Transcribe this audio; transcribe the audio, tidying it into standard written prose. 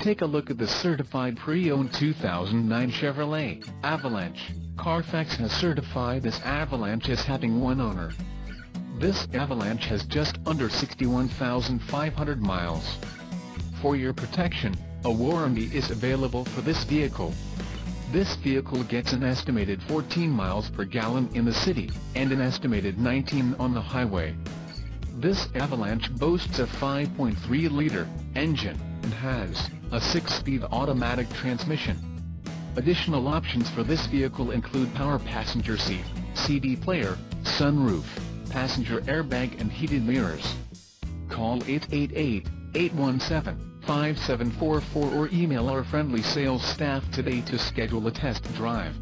Take a look at the certified pre-owned 2009 Chevrolet Avalanche. Carfax has certified this Avalanche as having one owner. This Avalanche has just under 61,500 miles. For your protection, a warranty is available for this vehicle. This vehicle gets an estimated 14 miles per gallon in the city, and an estimated 19 on the highway. This Avalanche boasts a 5.3-liter engine, and has a 6-speed automatic transmission. Additional options for this vehicle include power passenger seat, CD player, sunroof, passenger airbag and heated mirrors. Call 888-817-5744 or email our friendly sales staff today to schedule a test drive.